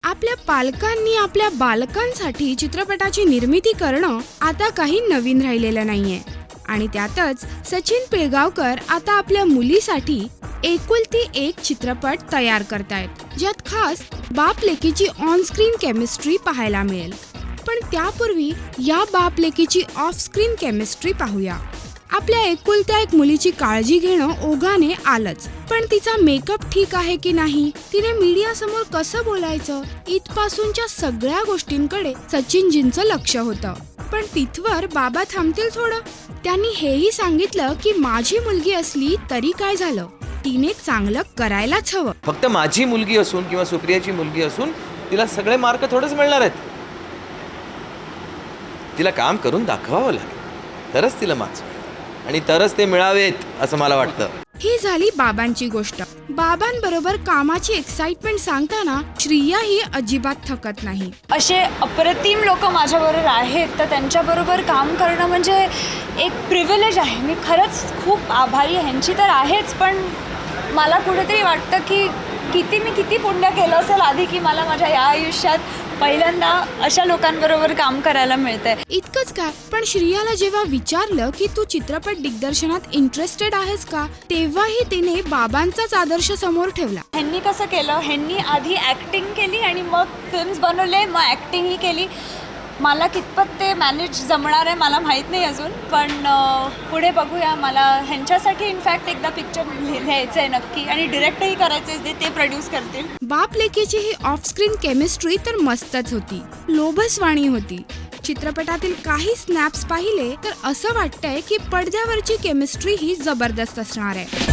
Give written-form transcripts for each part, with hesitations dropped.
आपल्या पालकांनी आपल्या बालकांसाठी चित्रपटाची निर्मिती करणं आता काही नवीन राहिलेलं नाहीये. आणि त्यातच सचिन पिळगावकर आता आपल्या मुलीसाठी एकुलती एक चित्रपट तयार करतायत, ज्यात खास बाप लेकीची ऑन स्क्रीन केमिस्ट्री पाहायला मिळेल. पण त्यापूर्वी या बाप लेकीची ऑफ स्क्रीन केमिस्ट्री पाहूया. आपल्या एकुलत्या एक मुलीची काळजी घेणं ओघाने आलंच, पण तिचा मेकअप ठीक आहे की नाही, तिने मीडिया समोर कसं बोलायचं, इथपासूनच्या सगळ्या गोष्टींकडे सचिनजींचं लक्ष होतं. पण तिथवर बाबा थांबतील थोडं. त्यांनी हेही सांगितलं की माझी मुलगी असली तरी काय झालं, तिने चांगलं करायलाच हवं. फक्त माझी मुलगी असून किंवा सुप्रियाची मुलगी असून तिला सगळे मार्क थोडेच मिळणार आहेत. तिला काम करून दाखवावं लागेल, तरच तिला मार्क्स मिळेल आणि तरच ते मिळावेत असं मला वाटतं. ही झाली बाबांची गोष्ट. बाबांबरोबर कामाची एक्साइटमेंट सांगताना श्रिया ही अजिबात थकत नाही. असे अप्रतिम लोक माझ्याबरोबर आहेत, तर त्यांच्याबरोबर काम करणं म्हणजे एक प्रिव्हिलेज आहे. मी खरंच खूप आभारी ह्यांची तर आहेच, पण मला कुठेतरी वाटतं की मी किती पुण्य केलं असेल आधी की मला माझ्या या आयुष्यात पहिल्यांदा अशा लोकांबरोबर काम करायला मिळतंय. इतकंच काय, पण श्रियाला जेव्हा विचारलं की तू चित्रपट दिग्दर्शनात इंटरेस्टेड आहेस का, तेव्हाही तिने बाबांचाच आदर्श समोर ठेवला. ह्यांनी कसं केलं, ह्यांनी आधी ॲक्टिंग केली आणि मग फिल्म्स बनवले, मग ॲक्टिंगही केली. मला कितपत ते मॅनेज जमणार आहे मला माहीत नाही अजून, पण पुढे बघूया. मला ह्यांच्यासाठी इनफॅक्ट एकदा पिक्चर लिहायचं आहे नक्की, आणि डिरेक्टही करायचं आहे, ते प्रोड्यूस करतील. बाप लेकीची ही ऑफ स्क्रीन केमिस्ट्री तर मस्तच होती, लोभसवाणी होती. चित्रपटातील काही स्नॅप्स पाहिले तर असं वाटतंय की पडद्यावरची केमिस्ट्री ही जबरदस्त असणार आहे.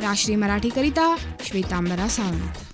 राष्ट्रीय मराठीकरिता श्वेतांबरा सावंत.